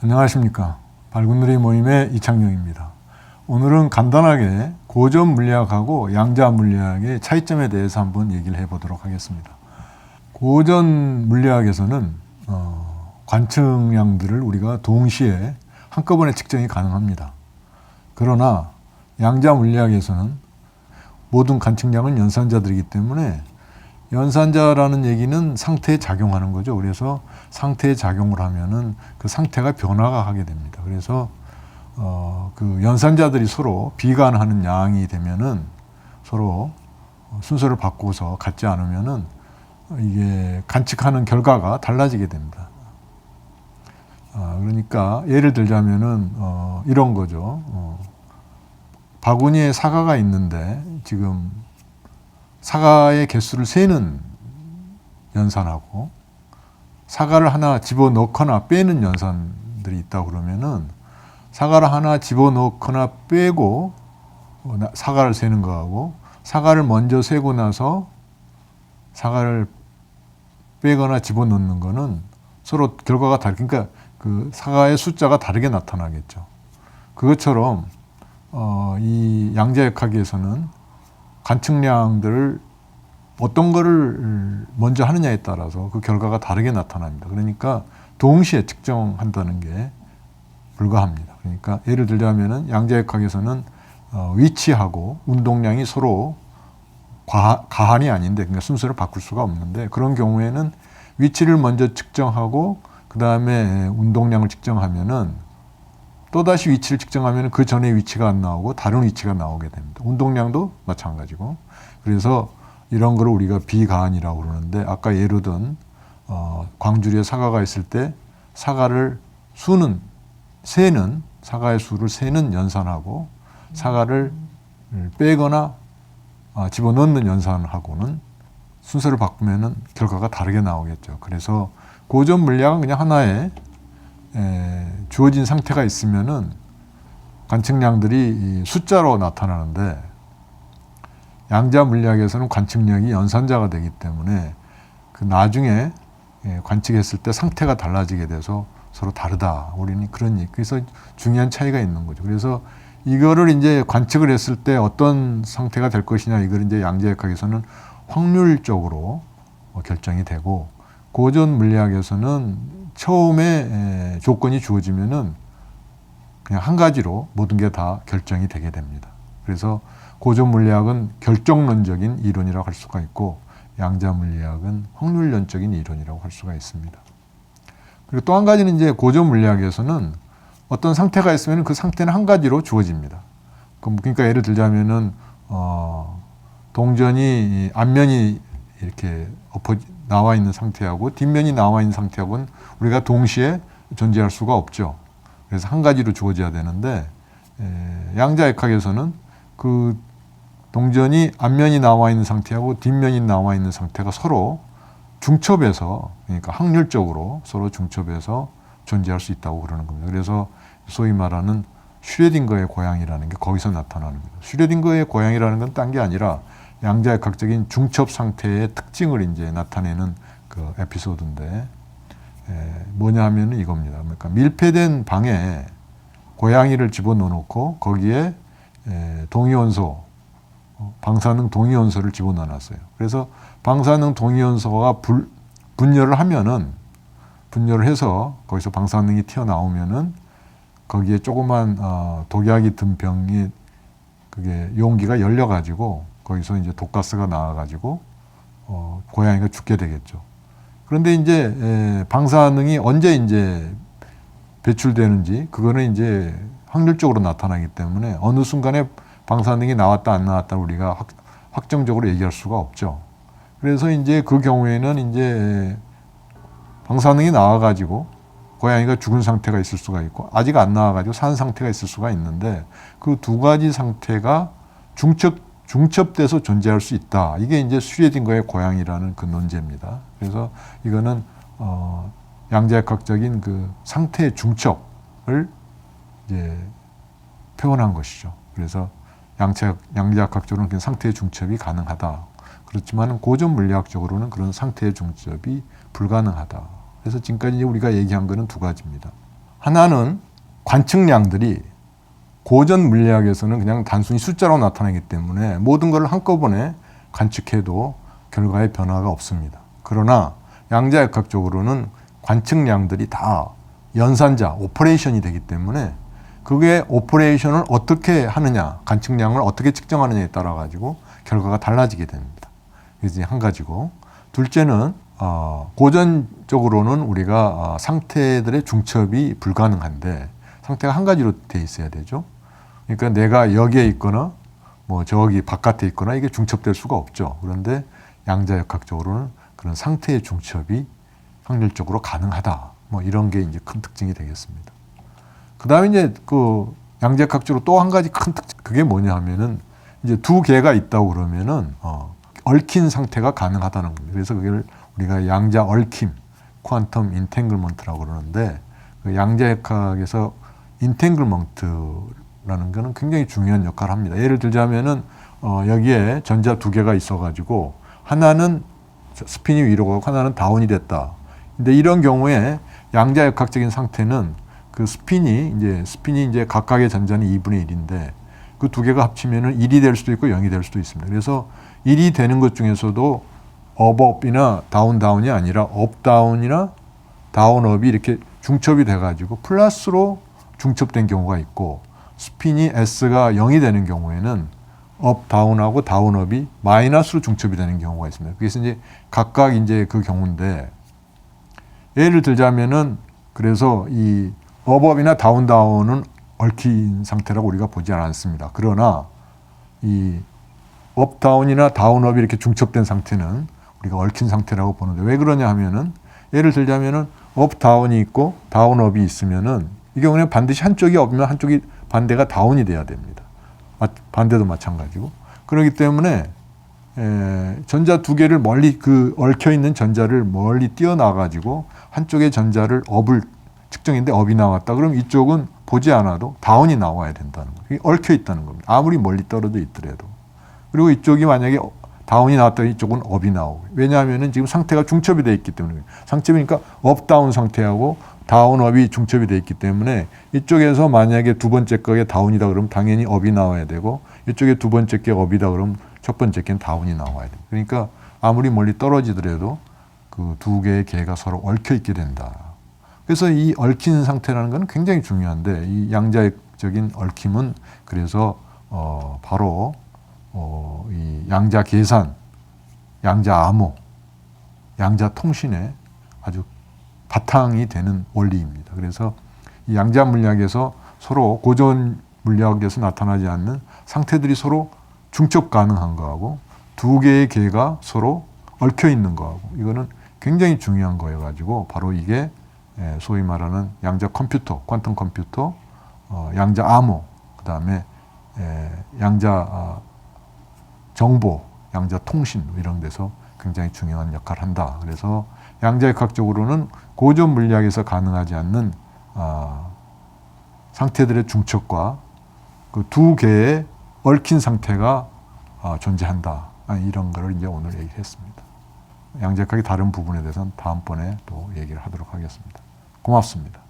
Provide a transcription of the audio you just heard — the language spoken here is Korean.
안녕하십니까. 밝은누리 모임의 이창용입니다. 오늘은 간단하게 고전 물리학하고 양자 물리학의 차이점에 대해서 한번 얘기를 해보도록 하겠습니다. 고전 물리학에서는 관측량들을 우리가 동시에 한꺼번에 측정이 가능합니다. 그러나 양자 물리학에서는 모든 관측량은 연산자들이기 때문에 연산자라는 얘기는 상태에 작용하는 거죠. 그래서 상태에 작용을 하면은 그 상태가 변화가 하게 됩니다. 그래서 그 연산자들이 서로 비관하는 양이 되면은 서로 순서를 바꾸어서 같지 않으면은 이게 관측하는 결과가 달라지게 됩니다. 그러니까 예를 들자면은 이런 거죠. 바구니에 사과가 있는데 지금 사과의 개수를 세는 연산하고 사과를 하나 집어넣거나 빼는 연산들이 있다 그러면은 사과를 하나 집어넣거나 빼고 사과를 세는 거하고 사과를 먼저 세고 나서 사과를 빼거나 집어넣는 거는 서로 결과가 그러니까 그 사과의 숫자가 다르게 나타나겠죠. 그것처럼 이 양자역학에서는 관측량들을 어떤 거를 먼저 하느냐에 따라서 그 결과가 다르게 나타납니다. 그러니까 동시에 측정한다는 게 불가합니다. 그러니까 예를 들자면은 양자역학에서는 위치하고 운동량이 서로 가한이 아닌데 그러니까 순서를 바꿀 수가 없는데 그런 경우에는 위치를 먼저 측정하고 그 다음에 운동량을 측정하면은 또다시 위치를 측정하면 그 전에 위치가 안 나오고 다른 위치가 나오게 됩니다. 운동량도 마찬가지고. 그래서 이런 거를 우리가 비가한이라고 그러는데 아까 예로 든 광주리에 사과가 있을 때 사과를 세는 사과의 수를 세는 연산하고 사과를 빼거나 집어넣는 연산하고는 순서를 바꾸면은 결과가 다르게 나오겠죠. 그래서 고전 물리학은 그냥 하나의 주어진 상태가 있으면은 관측량들이 숫자로 나타나는데 양자 물리학에서는 관측량이 연산자가 되기 때문에 그 나중에 관측했을 때 상태가 달라지게 돼서 서로 다르다. 우리는 그래서 중요한 차이가 있는 거죠. 그래서 이거를 이제 관측을 했을 때 어떤 상태가 될 것이냐 이걸 이제 양자역학에서는 확률적으로 결정이 되고 고전 물리학에서는 처음에 조건이 주어지면은 그냥 한 가지로 모든 게 다 결정이 되게 됩니다. 그래서 고전 물리학은 결정론적인 이론이라고 할 수가 있고 양자 물리학은 확률론적인 이론이라고 할 수가 있습니다. 그리고 또 한 가지는 이제 고전 물리학에서는 어떤 상태가 있으면 그 상태는 한 가지로 주어집니다. 그러니까 예를 들자면은 동전이 앞면이 이렇게 나와 있는 상태하고 뒷면이 나와 있는 상태하고는 우리가 동시에 존재할 수가 없죠. 그래서 한 가지로 주어져야 되는데 양자역학에서는 그 동전이 앞면이 나와 있는 상태하고 뒷면이 나와 있는 상태가 서로 중첩해서 그러니까 확률적으로 서로 중첩해서 존재할 수 있다고 그러는 겁니다. 그래서 소위 말하는 슈레딩거의 고양이라는 게 거기서 나타나는 거예요. 슈레딩거의 고양이라는 건 딴 게 아니라 양자역학적인 중첩 상태의 특징을 이제 나타내는 그 에피소드인데 뭐냐 하면 이겁니다. 그러니까 밀폐된 방에 고양이를 집어넣어 놓고 거기에 동위원소, 방사능 동위원소를 집어넣어 놨어요. 그래서 방사능 동위원소가 분열을 하면은 분열을 해서 거기서 방사능이 튀어나오면은 거기에 조그만 독약이 든 병이 그게 용기가 열려가지고 거기서 이제 독가스가 나와가지고 고양이가 죽게 되겠죠. 그런데 이제 방사능이 언제 이제 배출되는지 그거는 이제 확률적으로 나타나기 때문에 어느 순간에 방사능이 나왔다 안 나왔다 우리가 확정적으로 얘기할 수가 없죠. 그래서 이제 그 경우에는 이제 방사능이 나와가지고 고양이가 죽은 상태가 있을 수가 있고 아직 안 나와가지고 산 상태가 있을 수가 있는데 그 두 가지 상태가 중첩돼서 존재할 수 있다. 이게 이제 슈레딩거의 고양이라는 그 논제입니다. 그래서 이거는 양자역학적인 그 상태의 중첩을 이제 표현한 것이죠. 그래서 양자역학적으로는 그 상태의 중첩이 가능하다. 그렇지만 고전 물리학적으로는 그런 상태의 중첩이 불가능하다. 그래서 지금까지 우리가 얘기한 거는 두 가지입니다. 하나는 관측량들이 고전 물리학에서는 그냥 단순히 숫자로 나타나기 때문에 모든 걸 한꺼번에 관측해도 결과에 변화가 없습니다. 그러나 양자역학적으로는 관측량들이 다 연산자, 오퍼레이션이 되기 때문에 그게 오퍼레이션을 어떻게 하느냐, 관측량을 어떻게 측정하느냐에 따라 가지고 결과가 달라지게 됩니다. 이게 한 가지고, 둘째는 고전적으로는 우리가 상태들의 중첩이 불가능한데 상태가 한 가지로 돼 있어야 되죠. 그러니까 내가 여기에 있거나 뭐 저기 바깥에 있거나 이게 중첩될 수가 없죠. 그런데 양자역학적으로는 그런 상태의 중첩이 확률적으로 가능하다. 뭐 이런 게 이제 큰 특징이 되겠습니다. 그 다음에 이제 그 양자역학적으로 또 한 가지 큰 특징, 그게 뭐냐 하면은 이제 두 개가 있다고 그러면은 얽힌 상태가 가능하다는 겁니다. 그래서 그걸 우리가 양자 얽힘, 퀀텀 인탱글먼트라고 그러는데 그 양자역학에서 인탱글먼트라는 거는 굉장히 중요한 역할을 합니다. 예를 들자면은 여기에 전자 두 개가 있어가지고 하나는 스핀이 위로 가고 하나는 다운이 됐다. 근데 이런 경우에 양자역학적인 상태는 그 스핀이 이제 각각의 전자는 2분의 1인데 그 두 개가 합치면은 1이 될 수도 있고 0이 될 수도 있습니다. 그래서 1이 되는 것 중에서도 업업이나 다운이 아니라 업다운이나 다운업이 이렇게 중첩이 돼가지고 플러스로 중첩된 경우가 있고, 스핀이 S가 0이 되는 경우에는 업다운하고 다운업이 마이너스로 중첩이 되는 경우가 있습니다. 그래서 이제 각각 이제 그 경우인데, 예를 들자면은 그래서 이 업업이나 다운은 얽힌 상태라고 우리가 보지 않습니다. 그러나 이 업다운이나 다운업이 이렇게 중첩된 상태는 우리가 얽힌 상태라고 보는데, 왜 그러냐 하면은 예를 들자면은 업다운이 있고 다운업이 있으면은 이 경우는 반드시 한쪽이 업이면 한쪽이 반대가 다운이 돼야 됩니다. 반대도 마찬가지고. 그렇기 때문에 전자 두 개를 멀리 그 얽혀 있는 전자를 멀리 띄어놔가지고 한쪽의 전자를 업을 측정했는데 업이 나왔다. 그럼 이쪽은 보지 않아도 다운이 나와야 된다는 거예요. 얽혀 있다는 겁니다. 아무리 멀리 떨어져 있더라도. 그리고 이쪽이 만약에 다운이 나왔다, 이쪽은 업이 나오고. 왜냐하면 지금 상태가 중첩이 되어 있기 때문에. 상첩이니까 업다운 상태하고 다운업이 중첩이 되어 있기 때문에 이쪽에서 만약에 두 번째 거에 다운이다 그러면 당연히 업이 나와야 되고, 이쪽에 두 번째 게 업이다 그러면 첫 번째 게는 다운이 나와야 돼요. 그러니까 아무리 멀리 떨어지더라도 그 두 개의 개가 서로 얽혀 있게 된다. 그래서 이 얽힌 상태라는 건 굉장히 중요한데, 이 양자적인 얽힘은 그래서 바로 이 양자 계산, 양자 암호, 양자 통신의 아주 바탕이 되는 원리입니다. 그래서 이 양자 물리학에서 서로 고전 물리학에서 나타나지 않는 상태들이 서로 중첩 가능한 거하고 두 개의 개가 서로 얽혀 있는 거하고, 이거는 굉장히 중요한 거여가지고 바로 이게 소위 말하는 양자 컴퓨터, 퀀텀 컴퓨터, 양자 암호, 그 다음에 양자 정보, 양자 통신 이런 데서 굉장히 중요한 역할을 한다. 그래서 양자역학적으로는 고전 물리학에서 가능하지 않는 상태들의 중첩과 그 두 개의 얽힌 상태가 존재한다. 이런 거를 이제 오늘 얘기했습니다. 양자역학의 다른 부분에 대해서는 다음번에 또 얘기를 하도록 하겠습니다. 고맙습니다.